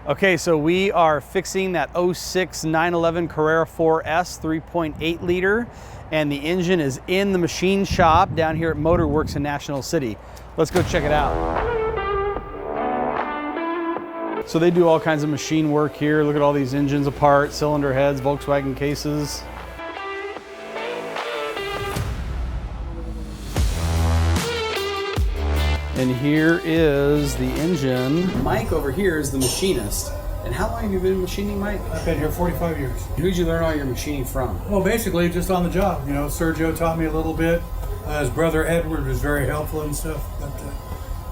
Okay, so we are fixing that 06 911 Carrera 4S 3.8 liter, and the engine is in the machine shop down here at Motorworks in National City. Let's go check it out. So they do all kinds of machine work here. Look at all these engines apart, cylinder heads, Volkswagen cases. And here is the engine. Mike over here is the machinist. And how long have you been machining, Mike? I've been here 45 years. Who'd you learn all your machining from? Well, basically just on the job. You know, Sergio taught me a little bit. His brother Edward was very helpful and stuff, but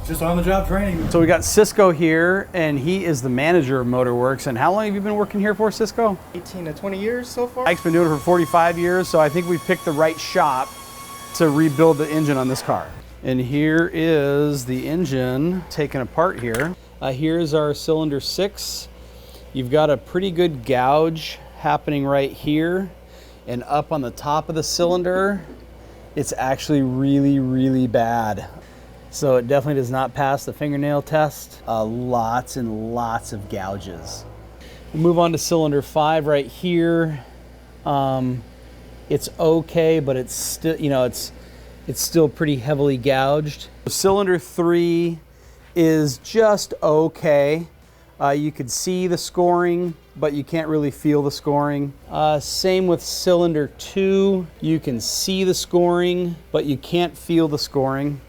just on the job training. So we got Cisco here, and he is the manager of Motorworks. And how long have you been working here for, Cisco? 18 to 20 years so far. Mike's been doing it for 45 years, so I think we picked the right shop to rebuild the engine on this car. And here is the engine taken apart here. Here's our cylinder 6. You've got a pretty good gouge happening right here, and up on the top of the cylinder, it's actually really, really bad. So it definitely does not pass the fingernail test. Lots and lots of gouges. We'll move on to cylinder 5 right here. It's okay, but it's still, you know, it's still pretty heavily gouged. Cylinder 3 is just okay. You could see the scoring, but you can't really feel the scoring. Same with cylinder 2. You can see the scoring, but you can't feel the scoring.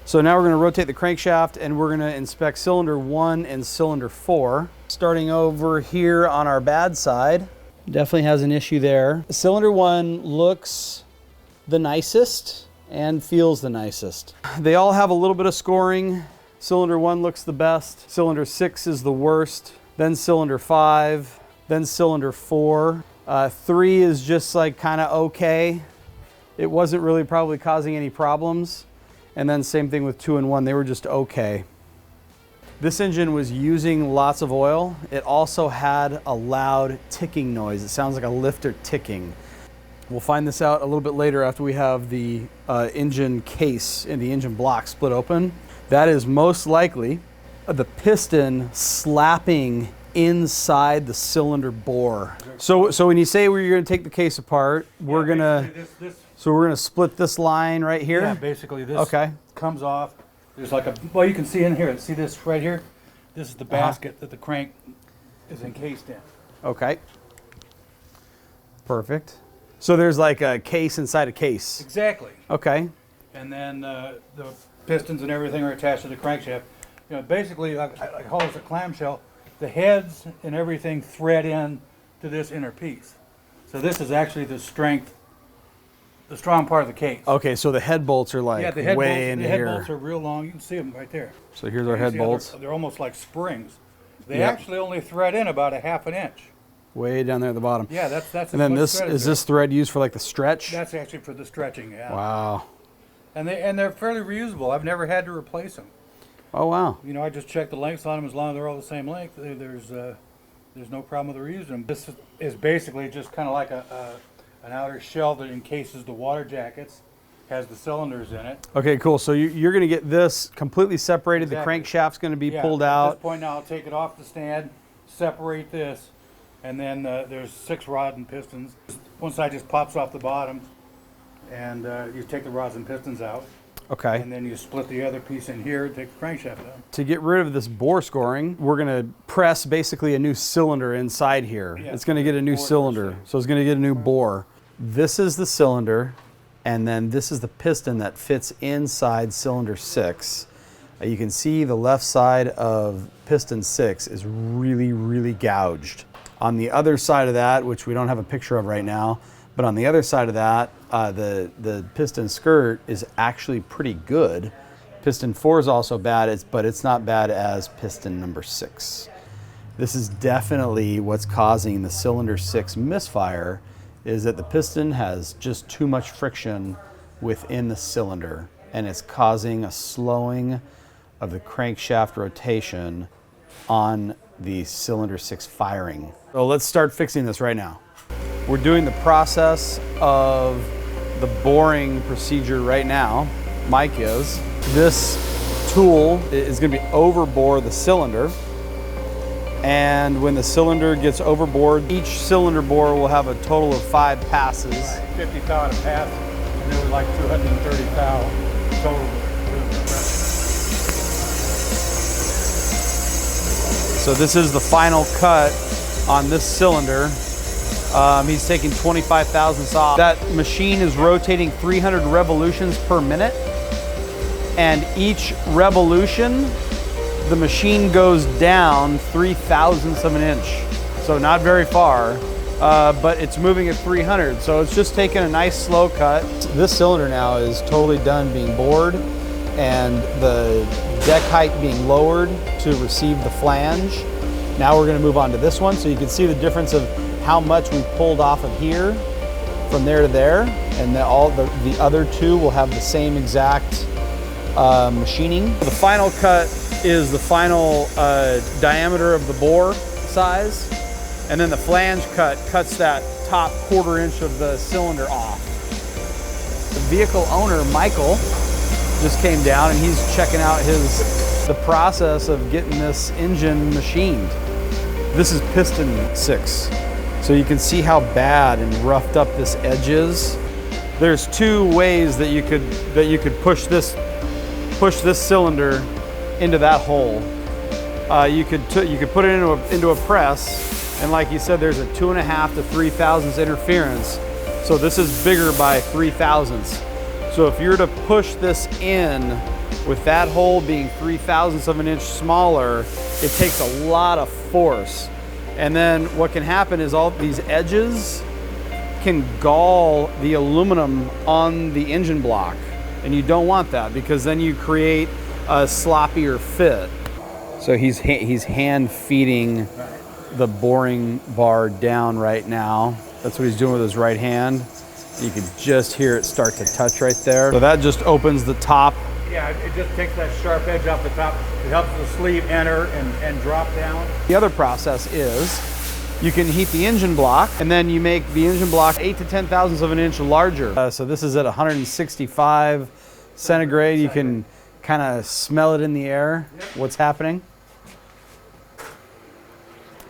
So now we're going to rotate the crankshaft and we're going to inspect cylinder 1 and cylinder 4. Starting over here on our bad side, definitely has an issue there. Cylinder 1 looks the nicest and feels the nicest. They all have a little bit of scoring. Cylinder 1 looks the best. Cylinder 6 is the worst. Then cylinder 5. Then cylinder 4. 3 is just like kind of okay. It wasn't really probably causing any problems. And then same thing with 2 and 1. They were just okay. This engine was using lots of oil. It also had a loud ticking noise. It sounds like a lifter ticking. We'll find this out a little bit later after we have the engine case and the engine block split open. That is most likely the piston slapping inside the cylinder bore. So when you say we're going to take the case apart, we're going to split this line right here? Yeah, basically this comes off. There's like a, well, you can see in here, see this right here? This is the basket that the crank is encased in. Okay. Perfect. So there's like a case inside a case. Exactly. Okay. And then the pistons and everything are attached to the crankshaft. You know, basically, I call this a clamshell. The heads and everything thread in to this inner piece. So this is actually the strong part of the case. Okay, so the head bolts are like way in here. The head bolts are real long. You can see them right there. So here's our head bolts. They're almost like springs. They actually only thread in about a half an inch. Way down there at the bottom. Yeah, that's. And then this thread used for like the stretch? That's actually for the stretching. Yeah. Wow. And they're fairly reusable. I've never had to replace them. Oh wow. You know, I just check the lengths on them. As long as they're all the same length, there's no problem with reusing them. This is basically just kind of like an outer shell that encases the water jackets, has the cylinders in it. Okay, cool. So you're going to get this completely separated. Exactly. The crankshaft's going to be pulled out. At this point now, I'll take it off the stand, separate this, and then there's 6 rods and pistons. One side just pops off the bottom, and you take the rods and pistons out. Okay. And then you split the other piece in here and take the crankshaft out. To get rid of this bore scoring, we're going to press basically a new cylinder inside here. Yeah, it's going to get a new cylinder, so it's going to get a new bore. This is the cylinder, and then this is the piston that fits inside cylinder 6. You can see the left side of piston 6 is really, really gouged. On the other side of that, which we don't have a picture of right now, but on the other side of that, the piston skirt is actually pretty good. Piston 4 is also bad, but it's not bad as piston number 6. This is definitely what's causing the cylinder 6 misfire, is that the piston has just too much friction within the cylinder, and it's causing a slowing of the crankshaft rotation on the cylinder 6 firing. So let's start fixing this right now. We're doing the process of the boring procedure right now. Mike is. This tool is going to be overbore the cylinder, And when the cylinder gets overbored, each cylinder bore will have a total of 5 passes. 50 thou to pass, and there was like 230 thou total. So this is the final cut on this cylinder. He's taking 25 thousandths off. That machine is rotating 300 revolutions per minute, and each revolution, the machine goes down 3 thousandths of an inch. So not very far, but it's moving at 300. So it's just taking a nice slow cut. This cylinder now is totally done being bored, and the deck height being lowered to receive the flange. Now we're going to move on to this one, so you can see the difference of how much we pulled off of here from there to there, and all the other two will have the same exact machining. The final cut is the final diameter of the bore size, and then the flange cut cuts that top 1/4 inch of the cylinder off. The vehicle owner, Michael, just came down and he's checking out the process of getting this engine machined. This is piston 6. So you can see how bad and roughed up this edge is. There's 2 ways that you could push this cylinder into that hole. You could put it into a press, and like you said, there's a 2.5 to 3 thousandths interference. So this is bigger by 3 thousandths. So if you're to push this in with that hole being 3 thousandths of an inch smaller, it takes a lot of force. And then what can happen is all these edges can gall the aluminum on the engine block. And you don't want that, because then you create a sloppier fit. So he's hand feeding the boring bar down right now. That's what he's doing with his right hand. You can just hear it start to touch right there. So that just opens the top. Yeah, it just takes that sharp edge off the top. It helps the sleeve enter and drop down. The other process is you can heat the engine block, and then you make the engine block 8 to 10 thousandths of an inch larger. So this is at 165 centigrade. You can kind of smell it in the air, what's happening.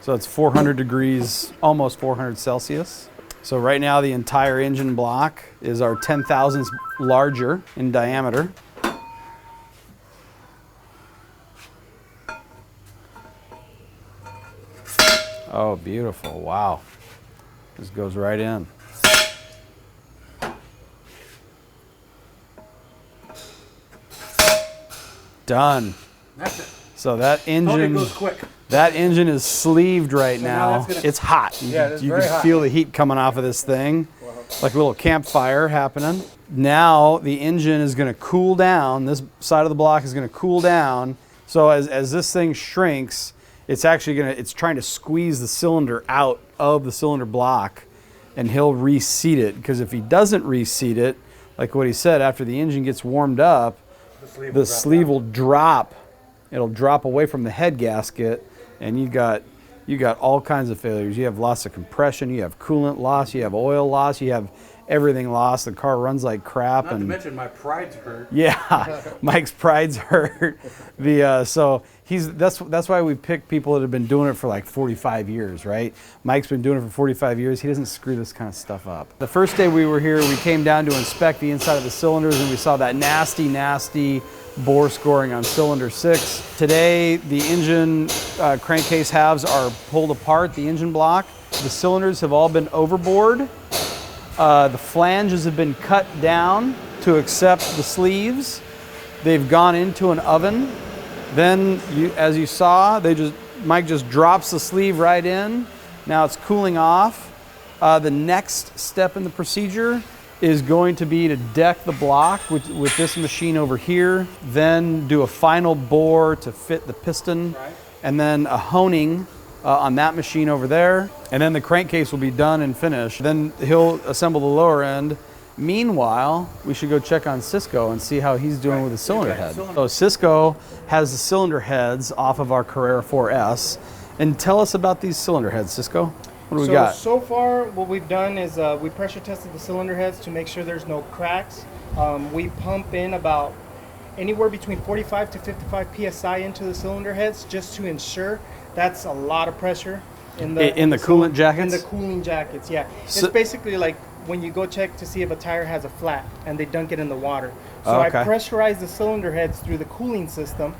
So it's 400 degrees, almost 400 Celsius. So right now the entire engine block is our 10 thousandths larger in diameter. Oh, beautiful. Wow. This goes right in. Done. That's it. So that engine goes quick. That engine is sleeved right now now. It's hot. Yeah, it's you very can hot. feel the heat coming off of this thing, like a little campfire happening. Now the engine is going to cool down. This side of the block is going to cool down. So as this thing shrinks, it's trying to squeeze the cylinder out of the cylinder block, and he'll reseat it. Because if he doesn't reseat it, like what he said, after the engine gets warmed up, the sleeve will drop. It'll drop away from the head gasket, and you got all kinds of failures. You have loss of compression, you have coolant loss, you have oil loss, you have everything lost. The car runs like crap. Not to mention my pride's hurt. Yeah, Mike's pride's hurt. So that's why we pick people that have been doing it for like 45 years, right? Mike's been doing it for 45 years. He doesn't screw this kind of stuff up. The first day we were here, we came down to inspect the inside of the cylinders, and we saw that nasty bore scoring on cylinder 6. Today, the engine crankcase halves are pulled apart, the engine block. The cylinders have all been overbored. The flanges have been cut down to accept the sleeves. They've gone into an oven. Then, as you saw, Mike just drops the sleeve right in. Now it's cooling off. The next step in the procedure is going to be to deck the block with this machine over here, then do a final bore to fit the piston, and then a honing on that machine over there, and then the crankcase will be done and finished. Then he'll assemble the lower end. Meanwhile, we should go check on Cisco and see how he's doing with the cylinder head. So Cisco has the cylinder heads off of our Carrera 4S. And tell us about these cylinder heads, Cisco. What do we got? So far, what we've done is we pressure tested the cylinder heads to make sure there's no cracks. We pump in about anywhere between 45 to 55 PSI into the cylinder heads just to ensure That's a lot of pressure In the coolant jackets? In the cooling jackets, yeah. So- it's basically like when you go check to see if a tire has a flat and they dunk it in the water. So Okay. I pressurize the cylinder heads through the cooling system,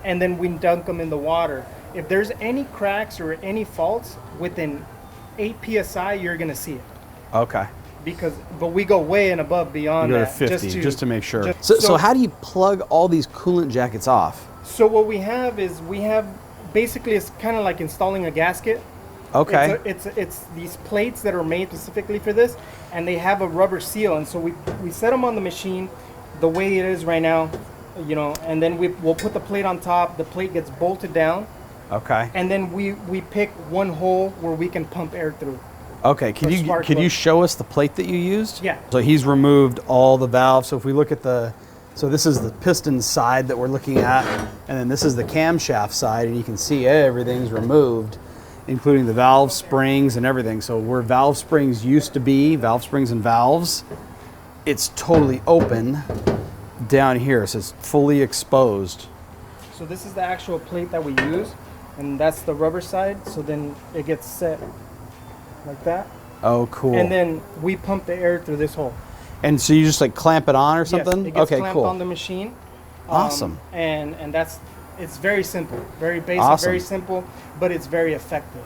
and then we dunk them in the water. If there's any cracks or any faults within 8 psi, you're gonna see it. Okay. But we go way and above beyond You go to that 50 just to make sure. just- So how do you plug all these coolant jackets off? So what we have is basically it's kind of like installing a gasket. Okay. It's these plates that are made specifically for this, and they have a rubber seal, and so we set them on the machine the way it is right now, you know, and then we'll put the plate on top. The plate gets bolted down, Okay. and then we pick one hole where we can pump air through. Okay. for spark Could you plug. show us the plate that you used? Yeah. So he's removed all the valves. So if we look at so this is the piston side that we're looking at, and then this is the camshaft side, and you can see everything's removed, including the valve springs and everything. So where valve springs used to be, valve springs and valves, it's totally open down here. So it's fully exposed. So this is the actual plate that we use, and that's the rubber side. So then it gets set like that, Oh, cool. and then we pump the air through this hole. And so you just like clamp it on or something? Yes, it gets Okay, clamped cool. on the machine. Awesome. And it's very simple, very basic, Awesome. very simple, but it's very effective.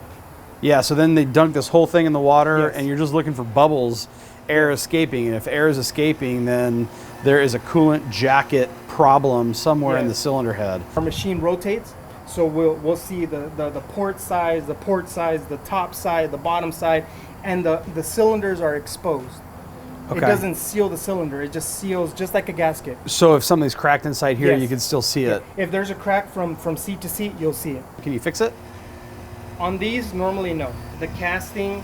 Yeah, so then they dunk this whole thing in the water, Yes. and you're just looking for bubbles, air escaping. And if air is escaping, then there is a coolant jacket problem somewhere in the Yes. cylinder head. Our machine rotates, so we'll see the port size, the top side, the bottom side, and the cylinders are exposed. It Okay. doesn't seal the cylinder; it just seals, just like a gasket. So if something's cracked inside here, Yes. you can still see it. If there's a crack from seat to seat, you'll see it. Can you fix it? On these, normally no. The casting,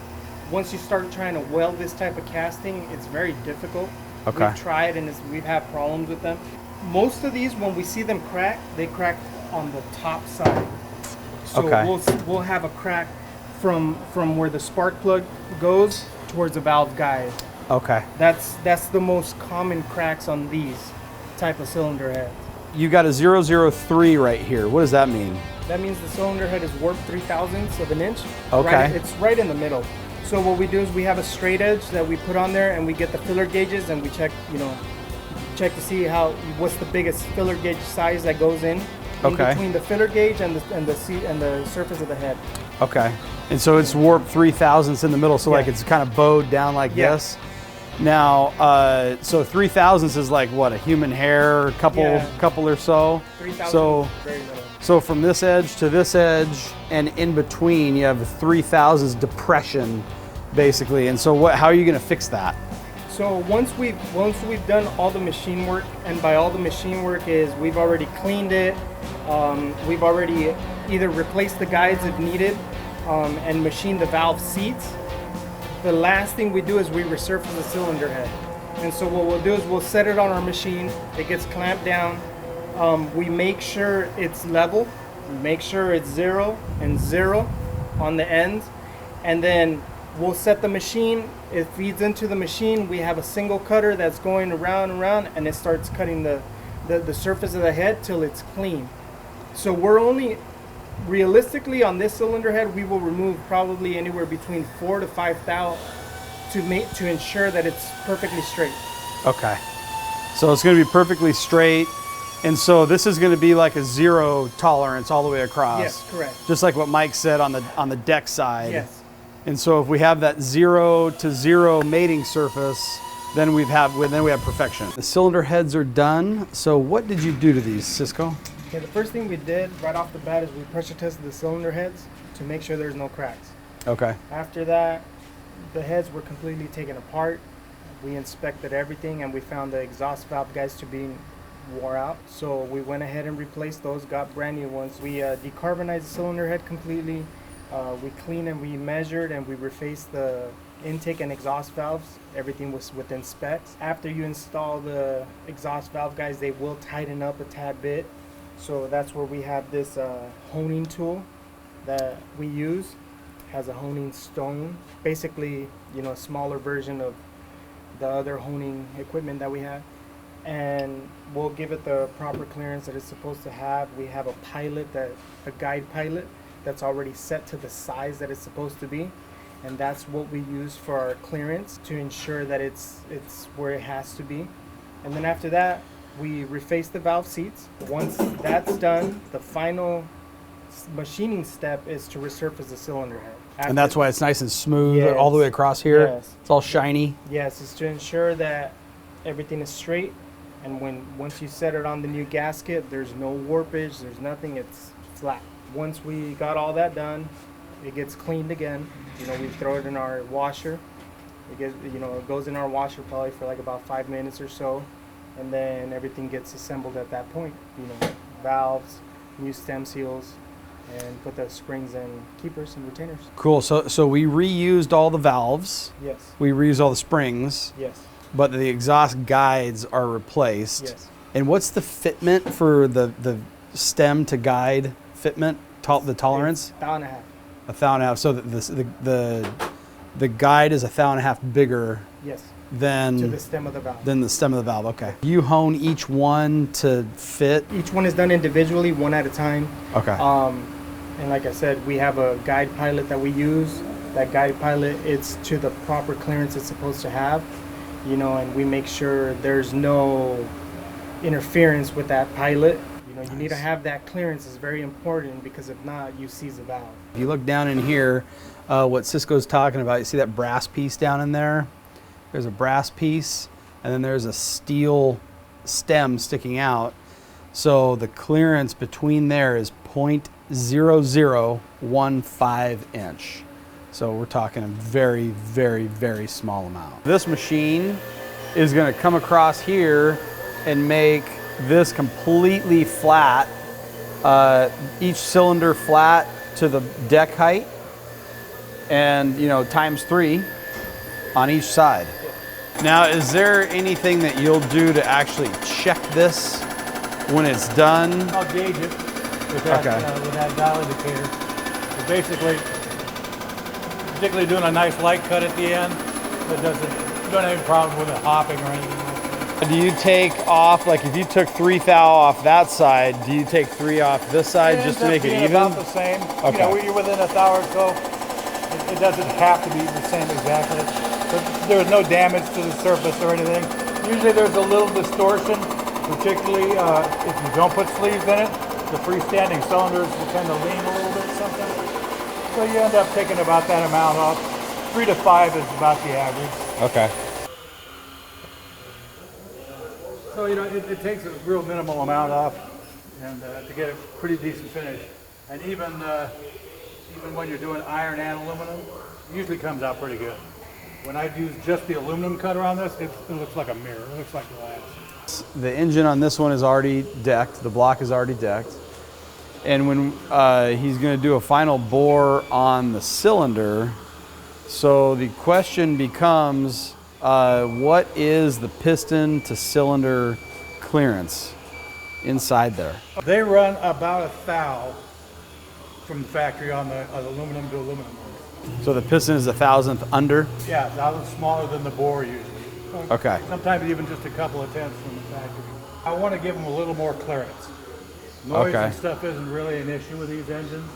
once you start trying to weld this type of casting, it's very difficult. Okay. We've tried and we've had problems with them. Most of these, when we see them crack, they crack on the top side. So Okay. we'll have a crack from where the spark plug goes towards the valve guide. Okay. That's the most common cracks on these type of cylinder heads. You got a 003 right here. What does that mean? That means the cylinder head is warped 3/1000ths of an inch. Okay. Right, it's right in the middle. So what we do is we have a straight edge that we put on there, and we get the filler gauges, and we check to see what's the biggest filler gauge size that goes in Okay. between the filler gauge and the surface of the head. Okay. And so it's warped 3/1000ths in the middle, so like Yeah. it's kind of bowed down like Yeah. this. Now, so 3/1000ths is like what, a human hair, couple or so. 3,000 So is very little. so from this edge to this edge, and in between, you have a 3/1000ths depression, basically. And so how are you going to fix that? So once we've done all the machine work, and by all the machine work is we've already cleaned it, we've already either replaced the guides if needed, and machined the valve seats. The last thing we do is we resurface the cylinder head. And so what we'll do is we'll set it on our machine. It gets clamped down. We make sure it's level. We make sure it's 0 and 0 on the ends. And then we'll set the machine. It feeds into the machine. We have a single cutter that's going around and around, and it starts cutting the surface of the head till it's clean. So we're only, realistically on this cylinder head, we will remove probably anywhere between 4 to 5 thou to ensure that it's perfectly straight. Okay. So it's going to be perfectly straight. And so this is going to be like a 0 tolerance all the way across. Yes, correct. Just like what Mike said on the deck side. Yes. And so if we have that 0 to 0 mating surface, then we have perfection. The cylinder heads are done. So what did you do to these, Cisco? Okay, the first thing we did right off the bat is we pressure tested the cylinder heads to make sure there's no cracks. Okay. After that, the heads were completely taken apart. We inspected everything, and we found the exhaust valve guides to be wore out. So we went ahead and replaced those, got brand new ones. We decarbonized the cylinder head completely. We cleaned and we measured and we refaced the intake and exhaust valves. Everything was within specs. After you install the exhaust valve guides, they will tighten up a tad bit. So that's where we have this honing tool that we use. Has a honing stone, basically, a smaller version of the other honing equipment that we have, and we'll give it the proper clearance that it's supposed to have. We have a guide pilot that's already set to the size that it's supposed to be, and that's what we use for our clearance to ensure that it's where it has to be. And then after that, we reface the valve seats. Once that's done, the final machining step is to resurface the cylinder head. And that's why it's nice and smooth Yes. all the way across here. Yes. It's all shiny. Yes, it's to ensure that everything is straight, and once you set it on the new gasket, there's no warpage, there's nothing, it's flat. Once we got all that done, it gets cleaned again. You know, we throw it in our washer. It goes in our washer probably for like about 5 minutes or so, and then everything gets assembled at that point. You know, valves, new stem seals, and put the springs and keepers and retainers. Cool. So we reused all the valves. Yes. We reused all the springs. Yes. But the exhaust guides are replaced. Yes. And what's the fitment for the stem to guide fitment? The tolerance? 1.5. 1.5. So the guide is 1.5 bigger. Yes. Than to the stem of the valve. Than the stem of the valve. Okay. You hone each one to fit. Each one is done individually, one at a time. Okay. And like I said, we have a guide pilot that we use. That guide pilot, it's to the proper clearance it's supposed to have, you know, and we make sure there's no interference with that pilot. You know, you need to have that clearance is very important, because if not, you seize the valve. If you look down in here, what Cisco's talking about, you see that brass piece down in there? There's a brass piece, and then there's a steel stem sticking out. So the clearance between there is 0.0015 inch. So we're talking a very, very, very small amount. This machine is going to come across here and make this completely flat, each cylinder flat to the deck height, and times 3 on each side. Now, is there anything that you'll do to actually check this when it's done? I'll gauge it with that dial indicator. But basically, particularly doing a nice light cut at the end, you don't have any problem with it hopping or anything like that. Do you take off, like if you took 3 thou off that side, do you take 3 off this side just to make it even? About the same. Okay. You're within 1 thou or so. It doesn't have to be the same exactly. But there's no damage to the surface or anything. Usually there's a little distortion, particularly if you don't put sleeves in it. The freestanding cylinders will tend to lean a little bit sometimes. So you end up taking about that amount off. 3 to 5 is about the average. Okay. So it takes a real minimal amount off, and to get a pretty decent finish. And even when you're doing iron and aluminum, it usually comes out pretty good. When I use just the aluminum cutter on this, it looks like a mirror. It looks like glass. The engine on this one is already decked. The block is already decked. And when he's going to do a final bore on the cylinder, so the question becomes, what is the piston to cylinder clearance inside there? They run about 1 thou from the factory on the aluminum to aluminum. So the piston is 1,000th under? Yeah, 1,000 smaller than the bore usually. Okay. Sometimes even just a couple of tenths from the factory. I want to give them a little more clearance. Noise and stuff isn't really an issue with these engines.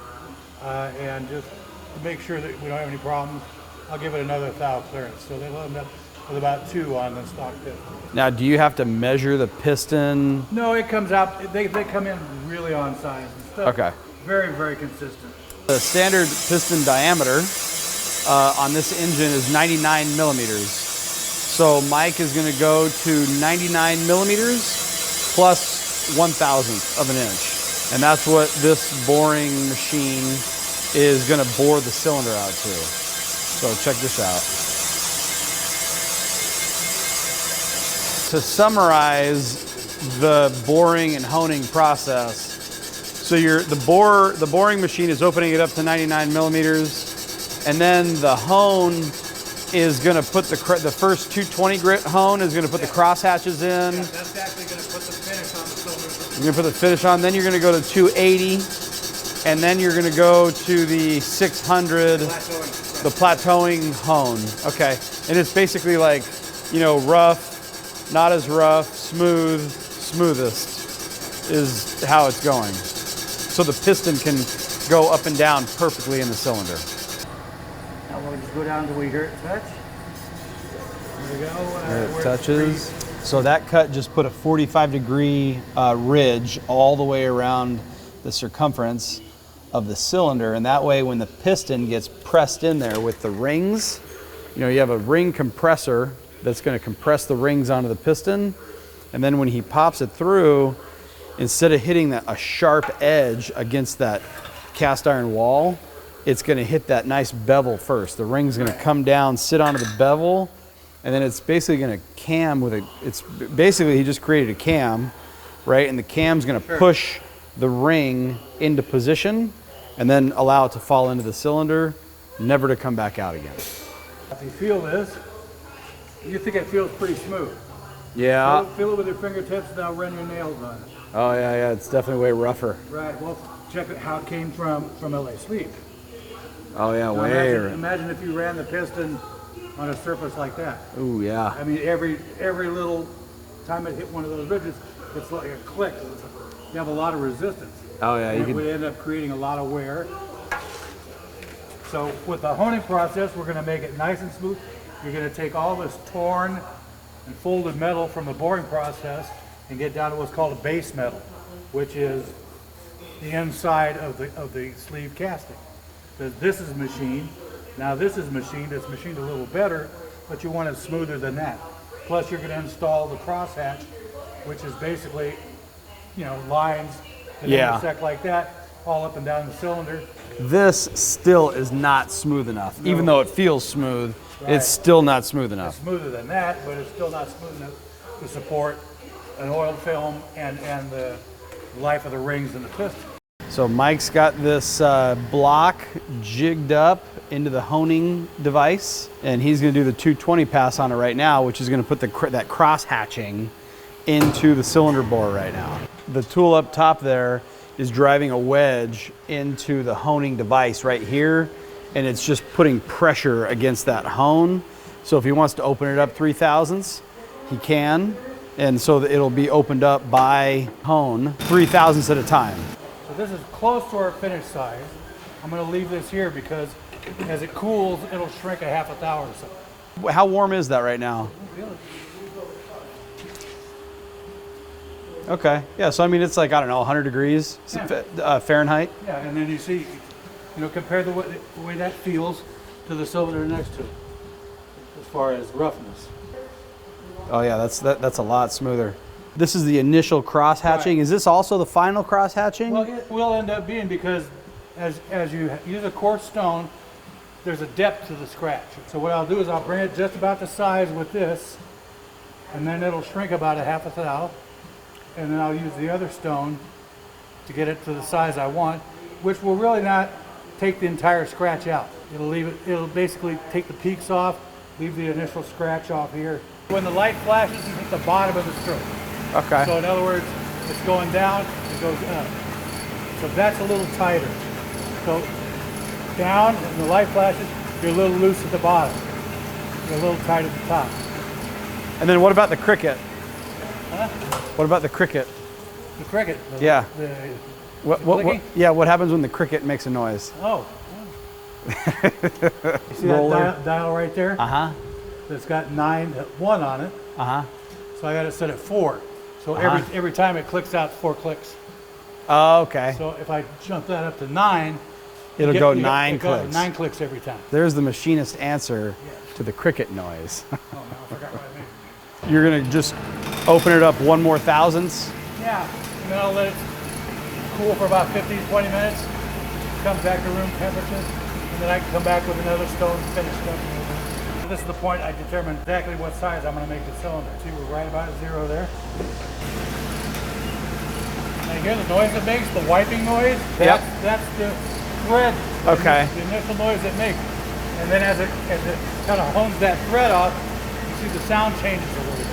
And just to make sure that we don't have any problems, I'll give it another 1 thou clearance. So they'll end up with about 2 on the stock piston. Now, do you have to measure the piston? No, it comes out, they come in really on size and stuff. Okay. Very, very consistent. The standard piston diameter on this engine is 99 millimeters. So Mike is going to go to 99 millimeters plus 1,000th of an inch. And that's what this boring machine is going to bore the cylinder out to. So check this out. To summarize the boring and honing process, so the boring machine is opening it up to 99 millimeters, and then the hone is going to put the first 220 grit hone is going to put the cross hatches in. Yeah, that's actually going to put the finish on the cylinder. You're going to put the finish on, then you're going to go to 280, and then you're going to go to the 600, the plateauing hone. Okay, and it's basically like, rough, not as rough, smooth, smoothest is how it's going. So the piston can go up and down perfectly in the cylinder. Now we'll just go down until we hear it touch. There we go. There it touches. So that cut just put a 45-degree ridge all the way around the circumference of the cylinder, and that way when the piston gets pressed in there with the rings, you know, you have a ring compressor that's going to compress the rings onto the piston, and then when he pops it through, instead of hitting a sharp edge against that cast iron wall, it's going to hit that nice bevel first. The ring's going to come down, sit onto the bevel, and then it's basically going to cam with it's basically he just created a cam, right? And the cam's going to push the ring into position and then allow it to fall into the cylinder, never to come back out again. If you feel this, you think it feels pretty smooth. Yeah. Feel it with your fingertips, now run your nails on it. Oh yeah, it's definitely way rougher. Right, well, check how it came from LA Sleep. Oh yeah, Now way. imagine if you ran the piston on a surface like that. Ooh yeah. I mean, every little time it hit one of those ridges, it's like a click. You have a lot of resistance. Oh yeah, and it would end up creating a lot of wear. So with the honing process, we're going to make it nice and smooth. You're going to take all this torn and folded metal from the boring process and get down to what's called a base metal, which is the inside of the sleeve casting. This is machined. Now this is machined. It's machined a little better, but you want it smoother than that. Plus you're going to install the crosshatch, which is basically, you know, lines that intersect like that, all up and down the cylinder. This still is not smooth enough. No. Even though it feels smooth, right. It's still not smooth enough. It's smoother than that, but it's still not smooth enough to support an oil film and the life of the rings and the piston. So Mike's got this block jigged up into the honing device, and he's going to do the 220 pass on it right now, which is going to put that cross hatching into the cylinder bore right now. The tool up top there is driving a wedge into the honing device right here, and it's just putting pressure against that hone. So if he wants to open it up 3/1000ths, he can, and so it'll be opened up by hone 3/1000ths at a time. So this is close to our finished size. I'm going to leave this here because as it cools, it'll shrink a half a thou or so. How warm is that right now? Okay, yeah, so I mean, it's like, I don't know, 100 degrees Fahrenheit. Yeah, and then you see, you know, compare the way that feels to the cylinder next to it, as far as roughness. Oh yeah, that's a lot smoother. This is the initial cross hatching. Right. Is this also the final cross hatching? Well, it will end up being, because as you use a coarse stone, there's a depth to the scratch. So what I'll do is I'll bring it just about the size with this, and then it'll shrink about a half a thou. And then I'll use the other stone to get it to the size I want, which will really not take the entire scratch out. It'll basically take the peaks off, leave the initial scratch off here. When the light flashes, it's at the bottom of the stroke. Okay. So in other words, it's going down, it goes up. So that's a little tighter. So down, and the light flashes, you're a little loose at the bottom. You're a little tight at the top. And then what about the cricket? Huh? What about the cricket? The cricket? Yeah. What, yeah, what happens when the cricket makes a noise? Oh. You see that dial right there? Uh-huh. It's got 1 on it. Uh-huh. So I got it set at 4. So every time it clicks out, 4 clicks. Oh, okay. So if I jump that up to 9, it'll go 9 clicks. 9 clicks every time. There's the machinist answer to the cricket noise. Oh, no, I forgot what I meant. You're gonna just open it up 1 more thousandths? Yeah, and then I'll let it cool for about 15, 20 minutes. Comes back to room temperature, and then I can come back with another stone finished up. So this is the point I determine exactly what size I'm gonna make the cylinder. See, we're right about 0 there. Now you hear the noise it makes, the wiping noise? That's the thread. Okay. The initial noise it makes. And then as it kind of hones that thread off, you see the sound changes a little bit.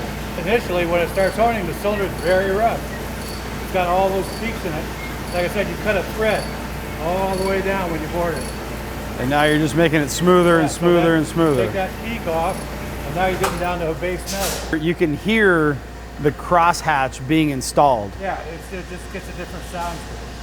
Initially, when it starts honing, the cylinder is very rough. It's got all those peaks in it. Like I said, you cut a thread all the way down when you board it. And now you're just making it smoother and smoother and smoother. Take that peak off, and now you're getting down to a base metal. You can hear the crosshatch being installed. Yeah, it just gets a different sound.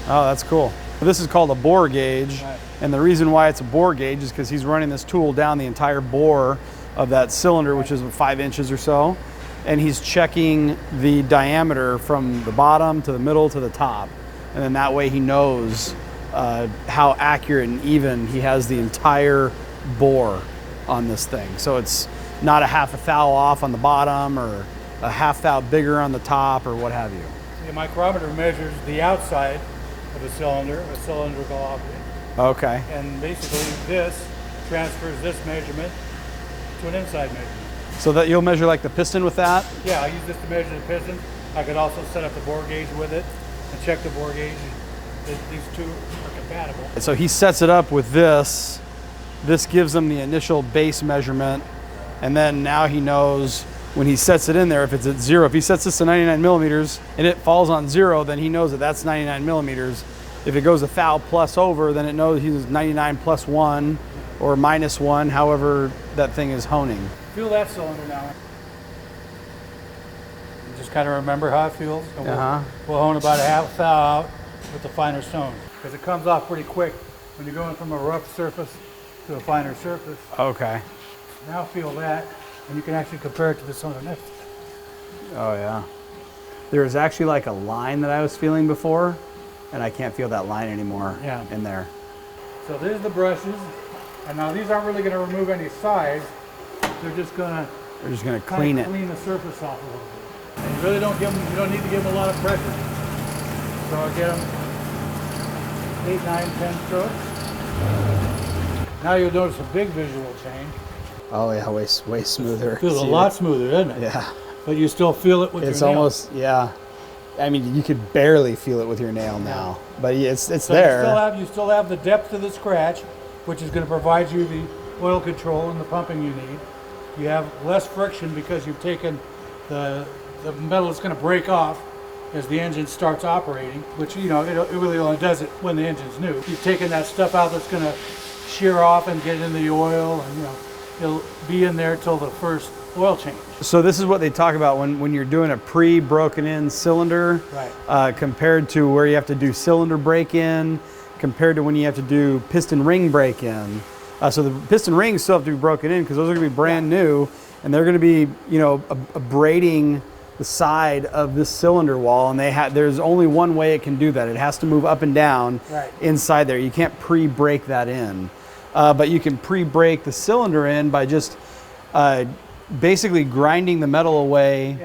Oh, that's cool. This is called a bore gauge, Right. and the reason why it's a bore gauge is because he's running this tool down the entire bore of that cylinder, which is 5 inches or so, and he's checking the diameter from the bottom to the middle to the top, and then that way he knows how accurate and even he has the entire bore on this thing. So it's not a half a thou off on the bottom or a half thou bigger on the top or what have you. The micrometer measures the outside of a cylindrical object, Okay. and basically this transfers this measurement to an inside measurement. So that you'll measure like the piston with that? Yeah, I use this to measure the piston. I could also set up the bore gauge with it and check the bore gauge. And these two are compatible. So he sets it up with this. This gives him the initial base measurement, and then now he knows when he sets it in there, if it's at 0, if he sets this to 99 millimeters and it falls on 0, then he knows that that's 99 millimeters. If it goes a thou plus over, then it knows he's 99 plus 1 or minus 1, however that thing is honing. Feel that cylinder now. And just kind of remember how it feels. And we'll hone about a half thou out with the finer stone, because it comes off pretty quick when you're going from a rough surface to a finer surface. Okay. Now feel that, and you can actually compare it to the cylinder next to it. Oh yeah. There was actually like a line that I was feeling before, and I can't feel that line anymore in there. So there's the brushes, and now these aren't really going to remove any size. They're just going to clean it. Clean the surface off a little bit. And you really don't give them. You don't need to give them a lot of pressure. So I'll get them 8, 9, 10 strokes. Now you'll notice a big visual change. Oh yeah, way smoother. Feels a lot smoother, doesn't it? Yeah. But you still feel it with It's your nail. almost, yeah. I mean, you could barely feel it with your nail now, but it's So there. you still have the depth of the scratch, which is going to provide you the oil control and the pumping you need. You have less friction because you've taken the metal that's going to break off as the engine starts operating, which, you know, it really only does it when the engine's new. You've taken that stuff out that's going to shear off and get in the oil, and, you know, it'll be in there till the first oil change. So this is what they talk about when you're doing a pre-broken in cylinder, Right. compared to where you have to do cylinder break-in, compared to when you have to do piston ring break-in. So the piston rings still have to be broken in because those are going to be brand new, and they're going to be, you know, abrading the side of this cylinder wall, and there's only one way it can do that. It has to move up and down inside there. You can't pre-break that in, but you can pre-break the cylinder in by just basically grinding the metal away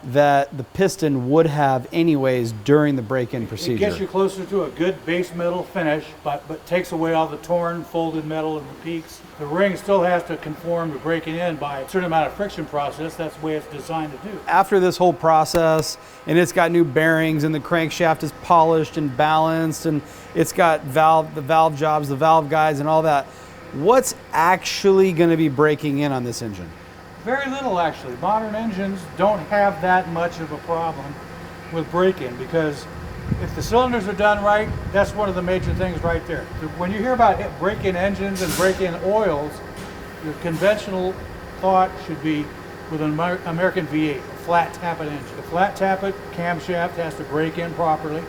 that the piston would have anyways during the break-in procedure. It gets you closer to a good base metal finish, but takes away all the torn, folded metal and the peaks. The ring still has to conform to breaking in by a certain amount of friction process. That's the way it's designed to do. After this whole process, and it's got new bearings, and the crankshaft is polished and balanced, and it's got the valve jobs, the valve guides, and all that, what's actually going to be breaking in on this engine? Very little, actually. Modern engines don't have that much of a problem with break-in, because if the cylinders are done right, that's one of the major things right there. When you hear about break-in engines and break-in oils, your conventional thought should be with an American V8, a flat tappet engine. The flat tappet camshaft has to break in properly,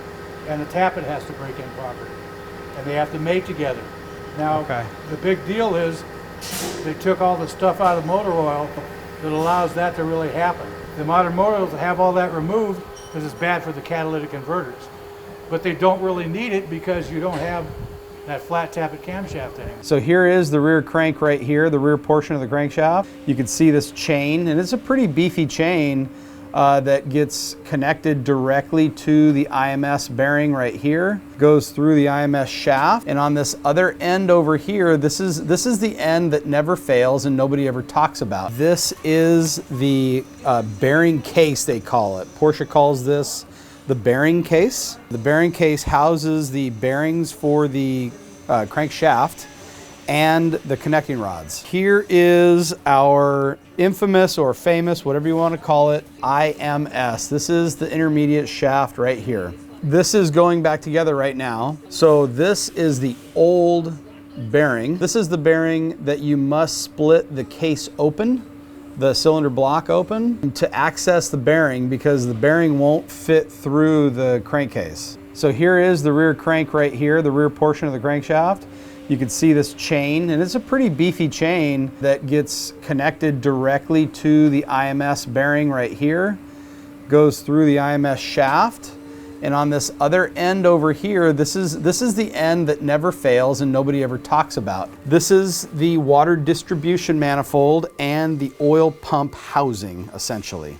and the tappet has to break in properly, and they have to mate together. Now, the big deal is they took all the stuff out of motor oil that allows that to really happen. The modern motor oils have all that removed because it's bad for the catalytic converters. But they don't really need it because you don't have that flat tappet camshaft anymore. So here is the rear crank right here, the rear portion of the crankshaft. You can see this chain, and it's a pretty beefy chain that gets connected directly to the IMS bearing right here. Goes through the IMS shaft, and on this other end over here, this is the end that never fails and nobody ever talks about. This is the bearing case, they call it. Porsche calls this the bearing case. The bearing case houses the bearings for the crankshaft and the connecting rods. Here is our infamous or famous, whatever you want to call it, IMS. This is the intermediate shaft right here. This is going back together right now. So this is the old bearing. This is the bearing that you must split the case open, the cylinder block open, to access the bearing, because the bearing won't fit through the crankcase. So here is the rear crank right here, the rear portion of the crankshaft. You can see this chain, and it's a pretty beefy chain that gets connected directly to the IMS bearing right here, goes through the IMS shaft, and on this other end over here, this is the end that never fails and nobody ever talks about. This is the water distribution manifold and the oil pump housing, essentially.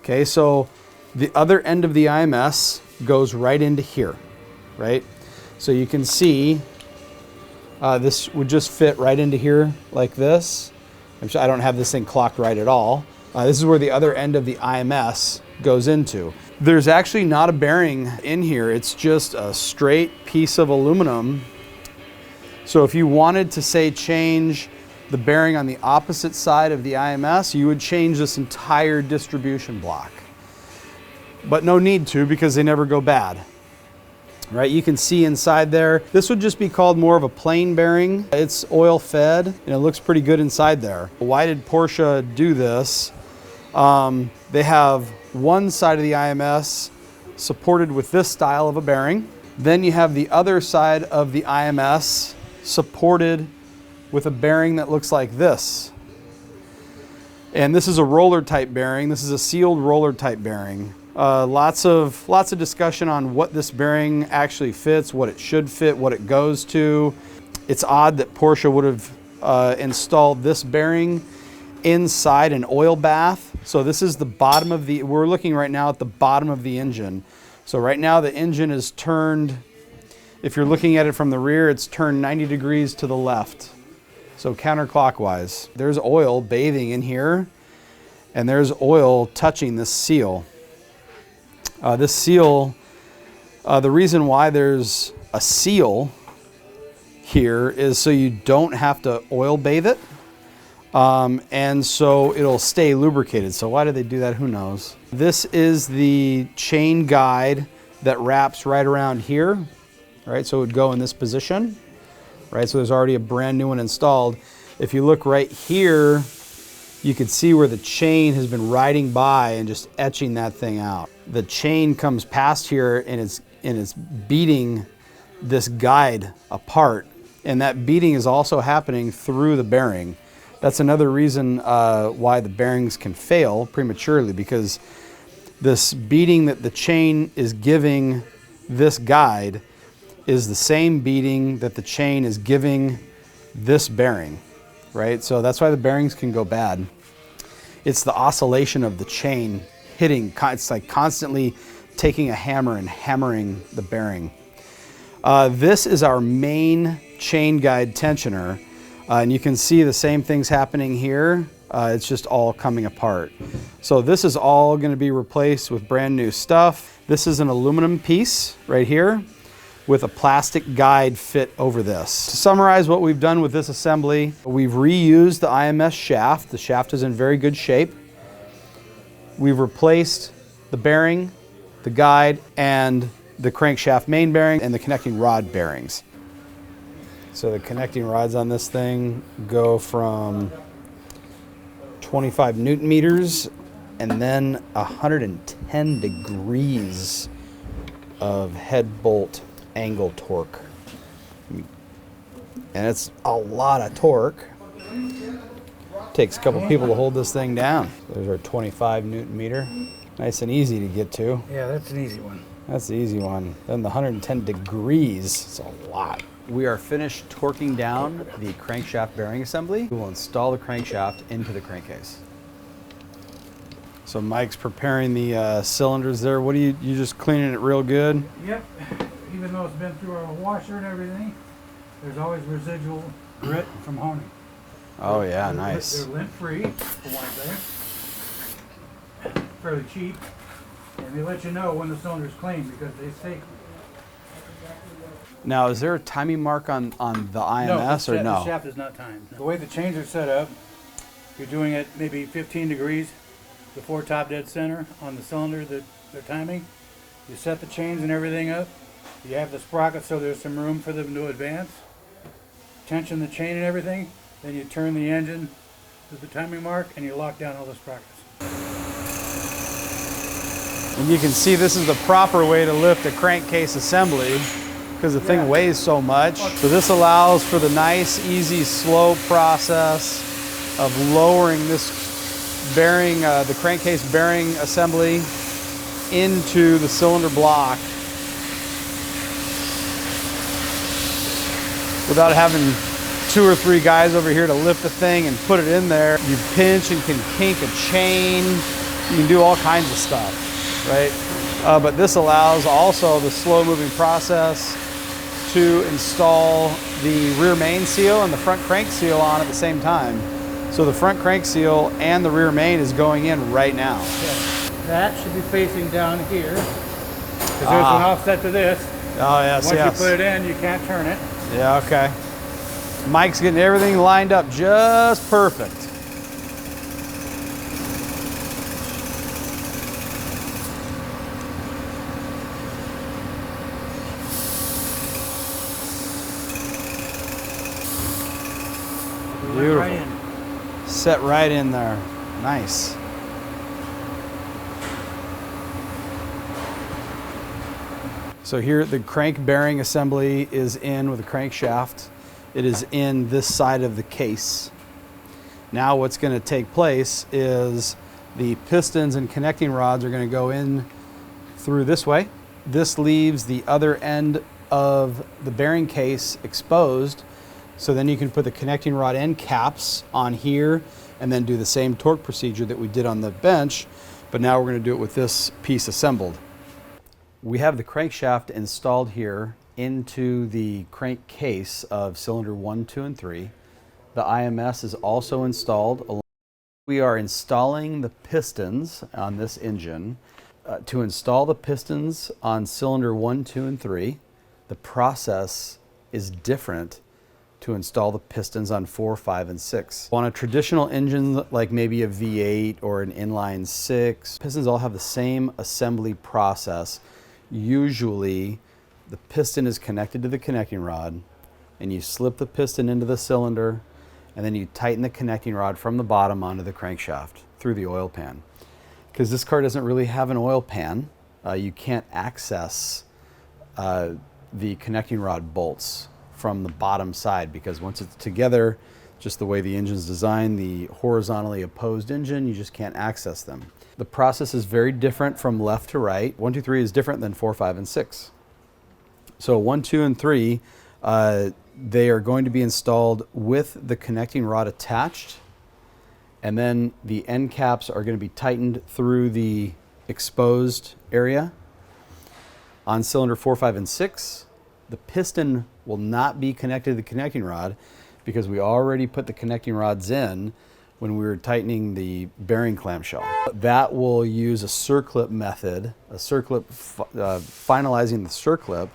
Okay, so the other end of the IMS goes right into here, right? So you can see this would just fit right into here like this. I don't have this thing clocked right at all. This is where the other end of the IMS goes into. There's actually not a bearing in here. It's just a straight piece of aluminum. So if you wanted to, say, change the bearing on the opposite side of the IMS, you would change this entire distribution block. But no need to, because they never go bad. Right, you can see inside there. This would just be called more of a plain bearing. It's oil fed and it looks pretty good inside there. Why did Porsche do this? They have one side of the IMS supported with this style of a bearing. Then you have the other side of the IMS supported with a bearing that looks like this. And this is a roller type bearing. This is a sealed roller type bearing. Lots of discussion on what this bearing actually fits, what it should fit, what it goes to. It's odd that Porsche would have installed this bearing inside an oil bath. So this is the bottom of the, we're looking right now at the bottom of the engine. So right now the engine is turned, if you're looking at it from the rear, it's turned 90 degrees to the left. So counterclockwise. There's oil bathing in here, and there's oil touching this seal. This seal, the reason why there's a seal here is so you don't have to oil bathe it, and so it'll stay lubricated. So why do they do that? Who knows? This is the chain guide that wraps right around here, right? So it would go in this position, right? So there's already a brand new one installed. If you look right here, you can see where the chain has been riding by and just etching that thing out. The chain comes past here and it's beating this guide apart, and that beating is also happening through the bearing. That's another reason why the bearings can fail prematurely, because this beating that the chain is giving this guide is the same beating that the chain is giving this bearing, right? So that's why the bearings can go bad. It's the oscillation of the chain hitting. It's like constantly taking a hammer and hammering the bearing. This is our main chain guide tensioner. And you can see the same things happening here. It's just all coming apart. So this is all going to be replaced with brand new stuff. This is an aluminum piece right here with a plastic guide fit over this. To summarize what we've done with this assembly, we've reused the IMS shaft. The shaft is in very good shape. We've replaced the bearing, the guide, and the crankshaft main bearing and the connecting rod bearings. So the connecting rods on this thing go from 25 Newton meters and then 110 degrees of head bolt angle torque. And it's a lot of torque. Takes a couple people to hold this thing down. There's our 25 Newton meter. Nice and easy to get to. Yeah, that's an easy one. That's the easy one. Then the 110 degrees, it's a lot. We are finished torquing down the crankshaft bearing assembly. We will install the crankshaft into the crankcase. So Mike's preparing the cylinders there. What are you just cleaning it real good? Yep. Even though it's been through a washer and everything, there's always residual grit from honing. Oh yeah, nice. They're lint-free, for one thing. Fairly cheap. And they let you know when the cylinder's clean because they stay clean. Now, is there a timing mark on the IMS or no? The shaft is not timed. The way the chains are set up, you're doing it maybe 15 degrees before top dead center on the cylinder that they're timing. You set the chains and everything up. You have the sprocket so there's some room for them to advance. Tension the chain and everything. Then you turn the engine to the timing mark and you lock down all the sprockets. And you can see this is the proper way to lift a crankcase assembly because the thing weighs so much. So this allows for the nice, easy, slow process of lowering this bearing, the crankcase bearing assembly into the cylinder block without having 2 or 3 guys over here to lift the thing and put it in there. You pinch and can kink a chain. You can do all kinds of stuff, right? But this allows also the slow moving process to install the rear main seal and the front crank seal on at the same time. So the front crank seal and the rear main is going in right now. Yeah. That should be facing down here, because there's an offset to this. Oh yes, Once you put it in, you can't turn it. Yeah, okay. Mike's getting everything lined up just perfect. Beautiful. Right in. Set right in there. Nice. So here the crank bearing assembly is in with the crankshaft. It is in this side of the case. Now what's going to take place is the pistons and connecting rods are going to go in through this way. This leaves the other end of the bearing case exposed. So then you can put the connecting rod end caps on here and then do the same torque procedure that we did on the bench, but now we're going to do it with this piece assembled. We have the crankshaft installed here into the crank case of cylinder 1, 2, and 3. The IMS is also installed. We are installing the pistons on this engine. To install the pistons on cylinder 1, 2, and 3, the process is different to install the pistons on 4, 5, and 6. On a traditional engine like maybe a V8 or an inline 6, pistons all have the same assembly process. Usually the piston is connected to the connecting rod and you slip the piston into the cylinder and then you tighten the connecting rod from the bottom onto the crankshaft through the oil pan. Because this car doesn't really have an oil pan, you can't access the connecting rod bolts from the bottom side, because once it's together, just the way the engine's designed, the horizontally opposed engine, you just can't access them. The process is very different from left to right. 1, 2, 3 is different than 4, 5, and 6. So 1, 2, and 3, they are going to be installed with the connecting rod attached, and then the end caps are going to be tightened through the exposed area. On cylinder 4, 5, and 6, the piston will not be connected to the connecting rod because we already put the connecting rods in when we were tightening the bearing clamshell. That will use a circlip method, finalizing the circlip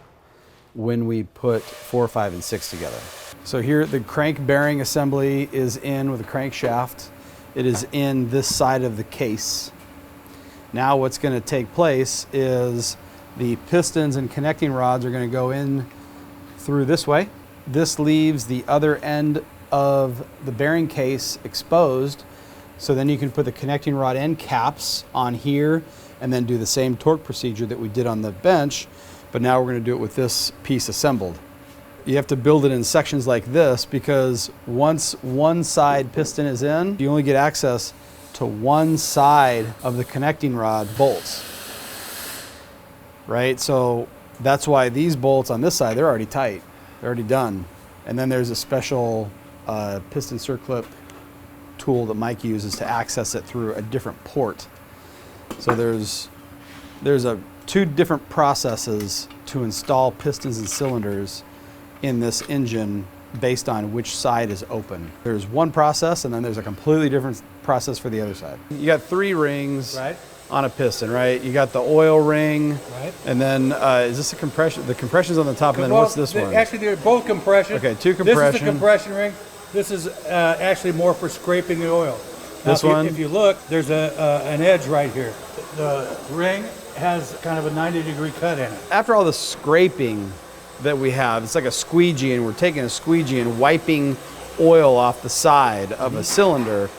when we put 4, 5, and 6 together. So here the crank bearing assembly is in with the crankshaft. It is in this side of the case. Now what's going to take place is the pistons and connecting rods are going to go in through this way. This leaves the other end of the bearing case exposed. So then you can put the connecting rod end caps on here and then do the same torque procedure that we did on the bench, but now we're going to do it with this piece assembled. You have to build it in sections like this because once one side piston is in, you only get access to one side of the connecting rod bolts. Right? So that's why these bolts on this side, they're already tight. They're already done. And then there's a special piston circlip tool that Mike uses to access it through a different port. So there's 2 different processes to install pistons and cylinders in this engine based on which side is open. There's one process and then there's a completely different process for the other side. You got 3 rings. Right. On a piston, right? You got the oil ring, right? And then is this a compression? The compression's on the top, and then what's this one? Actually, they're both compression. Okay, 2 compression. This is the compression ring. This is actually more for scraping the oil. This one? If you look, there's an edge right here. The ring has kind of a 90-degree cut in it. After all the scraping that we have, it's like a squeegee, and we're taking a squeegee and wiping oil off the side of a cylinder.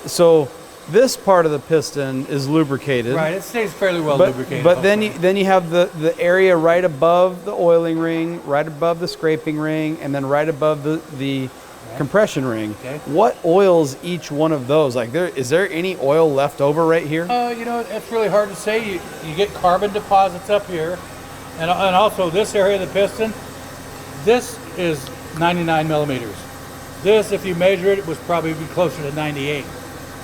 So this part of the piston is lubricated. Right, it stays fairly well But, lubricated. but then you have the area right above the oiling ring, right above the scraping ring, and then right above the compression ring. Okay. What oils each one of those? Like, is there any oil left over right here? You know, it's really hard to say. You get carbon deposits up here, and also this area of the piston. This is 99 millimeters. This, if you measure it, was probably be closer to 98.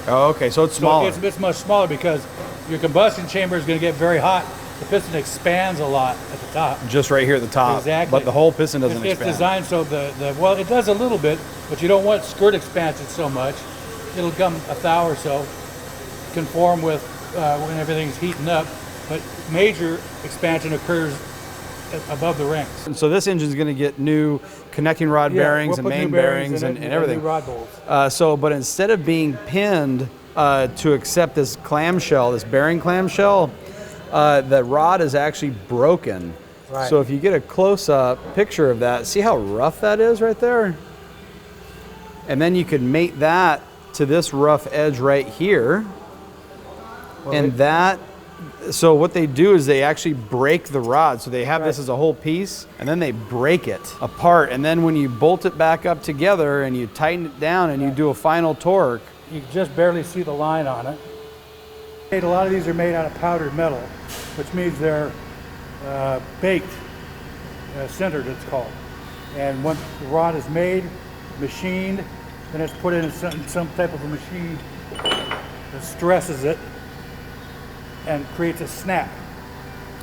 Oh, okay, so it's smaller. So it's much smaller because your combustion chamber is going to get very hot. The piston expands a lot at the top. Just right here at the top. Exactly. But the whole piston doesn't It's expand. designed so well, it does a little bit, but you don't want skirt expansion so much. It'll come a thou or so, conform with when everything's heating up, but major expansion occurs above the rings. And so this engine's going to get new connecting rod bearings we'll and put new main bearings in it and everything. New rod bolts. But instead of being pinned to accept this clamshell, this bearing clamshell, the rod is actually broken. Right. So if you get a close-up picture of that, see how rough that is right there? And then you could mate that to this rough edge right here. Well, So what they do is they actually break the rod. So they have this as a whole piece, and then they break it apart. And then when you bolt it back up together and you tighten it down and you do a final torque, you can just barely see the line on it. A lot of these are made out of powdered metal, which means they're baked, sintered it's called. And once the rod is made, machined, then it's put in some type of a machine that stresses it and creates a snap.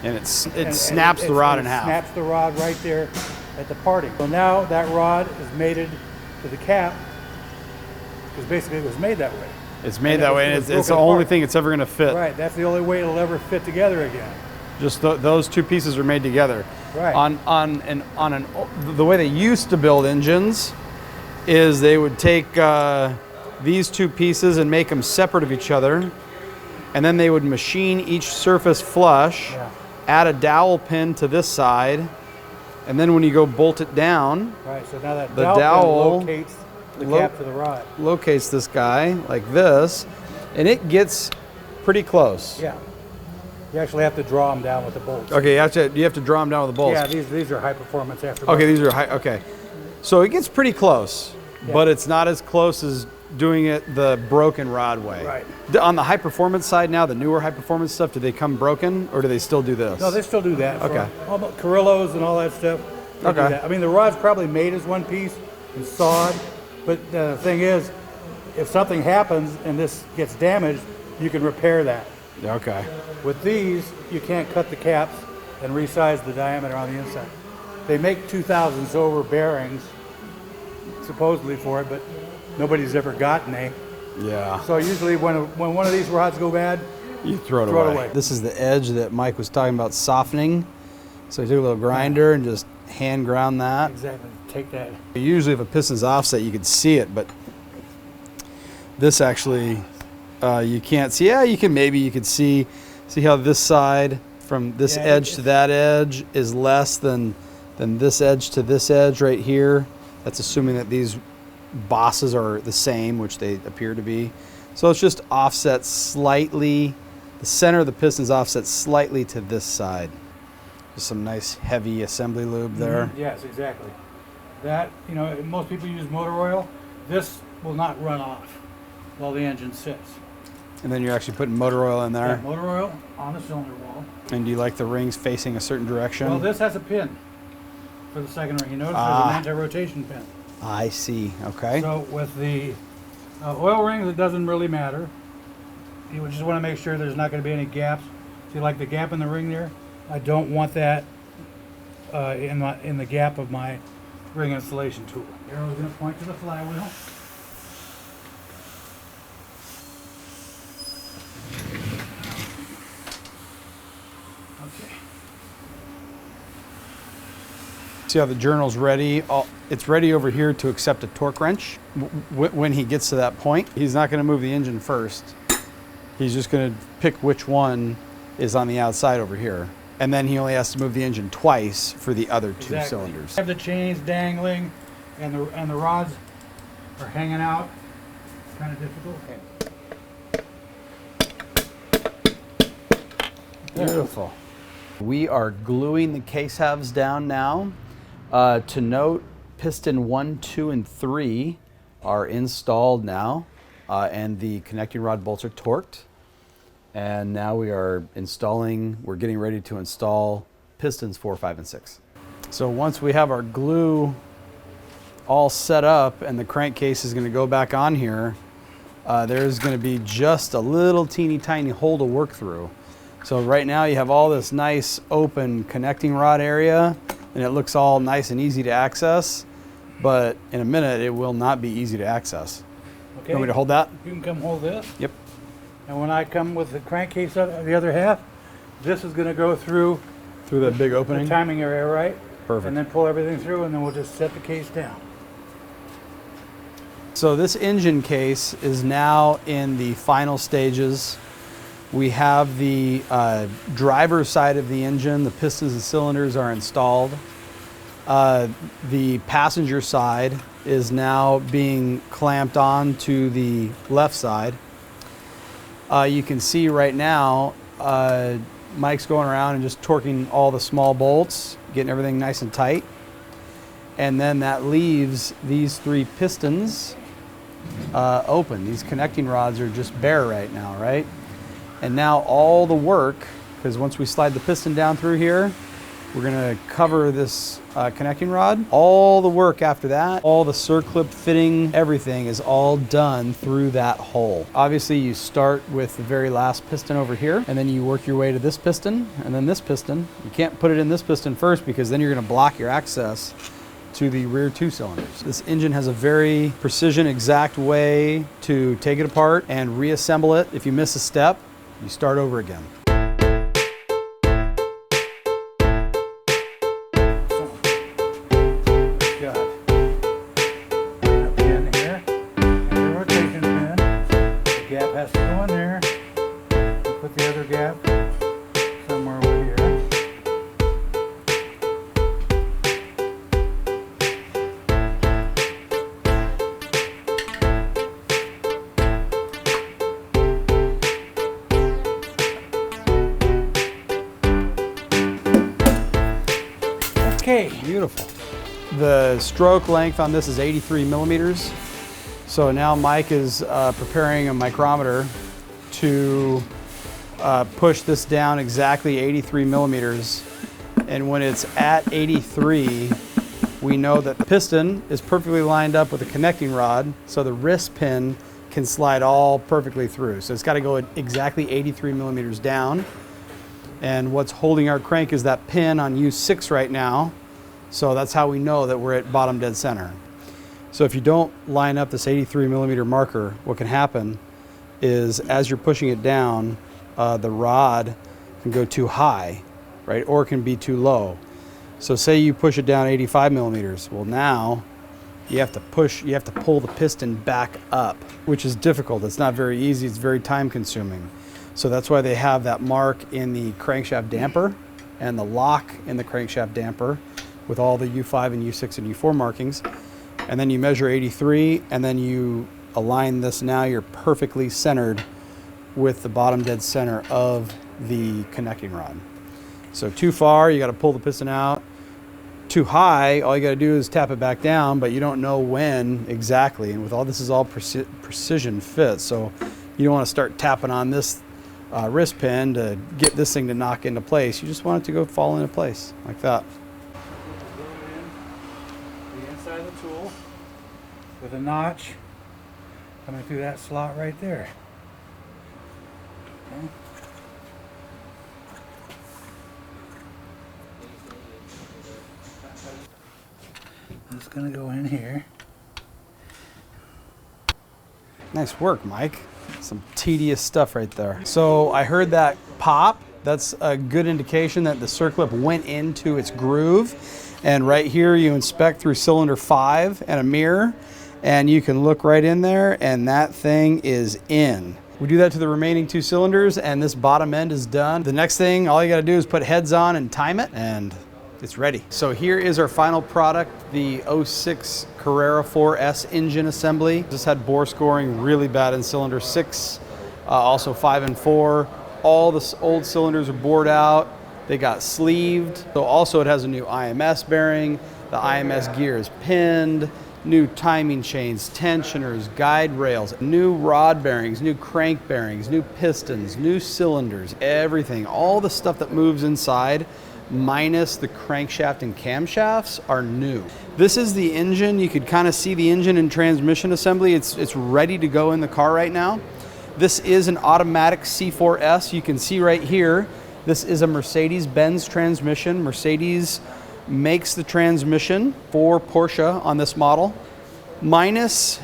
and it snaps the rod in half. Snaps the rod right there at the parting. So now that rod is mated to the cap, because basically it was made that way. It's made that way, and it's the only thing it's ever going to fit. Right, that's the only way it'll ever fit together again. Just those two pieces are made together. Right. The way they used to build engines is they would take these two pieces and make them separate of each other, and then they would machine each surface flush, add a dowel pin to this side, and then when you go bolt it down, Right, so now that the dowel dowel pin locates the cap to the rod. locates this guy like this, and it gets pretty close. Yeah. You actually have to draw them down with the bolts. Okay, you have to draw them down with the bolts. Yeah, these are high performance aftermarket. Okay, these are high. Okay, so it gets pretty close, but it's not as close as doing it the broken rod way. Right. On the high performance side now, the newer high performance stuff, do they come broken or do they still do this? No, they still do that. Okay. All the Carrillos and all that stuff. They do Okay. that. I mean, the rod's probably made as one piece and sawed, but the thing is, if something happens and this gets damaged, you can repair that. Okay. With these, you can't cut the caps and resize the diameter on the inside. They make 2000 silver bearings, supposedly for it, but nobody's ever gotten a. Yeah. So usually when one of these rods go bad, You throw it Throw it away. away. This is the edge that Mike was talking about softening. So he took a little grinder and just hand ground that. exactly, take that. Usually if a piston's offset, you could see it, but this actually, you can't see. Yeah, you could see how this side from this edge to that edge is less than this edge to this edge right here. That's assuming that these bosses are the same, which they appear to be. So it's just offset slightly. The center of the piston is offset slightly to this side. Just some nice heavy assembly lube there. Yes, exactly. That, most people use motor oil. This will not run off while the engine sits. And then you're actually putting motor oil in there. Yeah, motor oil on the cylinder wall. And do you like the rings facing a certain direction? Well, this has a pin for the second ring. You notice there's an anti-rotation pin. I see. Okay. So with the oil rings, it doesn't really matter. You would just want to make sure there's not going to be any gaps. See, like the gap in the ring there? I don't want that in the gap of my ring installation tool. Arrow's going to point to the flywheel. Okay. See how the journal's ready? It's ready over here to accept a torque wrench. When he gets to that point, he's not going to move the engine first. He's just going to pick which one is on the outside over here. And then he only has to move the engine twice for the other two Exactly. cylinders. Have the chains dangling and the rods are hanging out. Kind of difficult. Okay. Beautiful. We are gluing the case halves down now. To note, piston 1, 2, and 3 are installed now, and the connecting rod bolts are torqued. And now we're getting ready to install pistons 4, 5, and 6. So once we have our glue all set up and the crankcase is going to go back on here, there's going to be just a little teeny tiny hole to work through. So right now you have all this nice open connecting rod area and it looks all nice and easy to access, but in a minute it will not be easy to access. Okay. Want me to hold that? You can come hold this. Yep. And when I come with the crankcase up the other half, this is going to go through That big opening? the timing area, right? Perfect. And then pull everything through, and then we'll just set the case down. So this engine case is now in the final stages. We have the driver's side of the engine, the pistons and cylinders are installed. The passenger side is now being clamped on to the left side. You can see right now, Mike's going around and just torquing all the small bolts, getting everything nice and tight. And then that leaves these 3 pistons open. These connecting rods are just bare right now, right? And now all the work, because once we slide the piston down through here, we're gonna cover this connecting rod. All the work after that, all the circlip fitting, everything is all done through that hole. Obviously you start with the very last piston over here, and then you work your way to this piston, and then this piston. You can't put it in this piston first because then you're gonna block your access to the rear 2 cylinders. This engine has a very precision, exact way to take it apart and reassemble it. If you miss a step, you start over again. Okay. Beautiful. The stroke length on this is 83 millimeters. So now Mike is preparing a micrometer to push this down exactly 83 millimeters. And when it's at 83, we know that the piston is perfectly lined up with the connecting rod, so the wrist pin can slide all perfectly through. So it's got to go at exactly 83 millimeters down. And what's holding our crank is that pin on U6 right now. So that's how we know that we're at bottom dead center. So if you don't line up this 83 millimeter marker, what can happen is as you're pushing it down, the rod can go too high, right? Or it can be too low. So say you push it down 85 millimeters. Well, now you have to pull the piston back up, which is difficult. It's not very easy. It's very time consuming. So that's why they have that mark in the crankshaft damper and the lock in the crankshaft damper with all the U5 and U6 and U4 markings. And then you measure 83 and then you align this. Now you're perfectly centered with the bottom dead center of the connecting rod. So too far, you got to pull the piston out. Too high, all you got to do is tap it back down, but you don't know when exactly. And with all this is all precision fit, so you don't want to start tapping on this wrist pin to get this thing to knock into place. You just want it to go fall into place like that. The inside of the tool with a notch coming through that slot right there. Okay. It's going to go in here. Nice work, Mike. Some tedious stuff right there. So I heard that pop. That's a good indication that the circlip went into its groove. And right here you inspect through cylinder 5 and a mirror, and you can look right in there and that thing is in. We do that to the remaining 2 cylinders and this bottom end is done. The next thing, all you gotta do is put heads on and time it and it's ready. So here is our final product, the 06 Carrera 4S engine assembly. This had bore scoring really bad in cylinder 6, also 5 and 4. All the old cylinders are bored out. They got sleeved. So also it has a new IMS bearing. The IMS gear is pinned. New timing chains, tensioners, guide rails, new rod bearings, new crank bearings, new pistons, new cylinders, everything. All the stuff that moves inside, minus the crankshaft and camshafts, are new. This is the engine. You could kind of see the engine and transmission assembly. It's ready to go in the car right now. This is an automatic C4S. You can see right here, this is a Mercedes-Benz transmission. Mercedes makes the transmission for Porsche on this model. Minus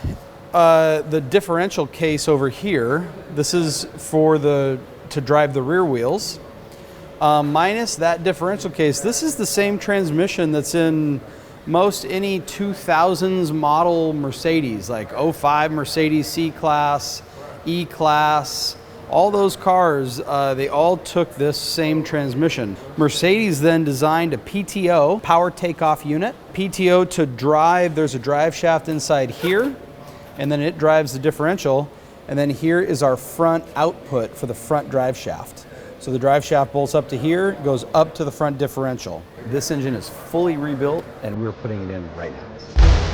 the differential case over here. This is for to drive the rear wheels. Minus that differential case, this is the same transmission that's in most any 2000s model Mercedes, like 05 Mercedes C-Class, E-Class, all those cars, they all took this same transmission. Mercedes then designed a PTO, power takeoff unit. PTO to drive, there's a drive shaft inside here, and then it drives the differential. And then here is our front output for the front drive shaft. So the drive shaft bolts up to here, goes up to the front differential. This engine is fully rebuilt, and we're putting it in right now.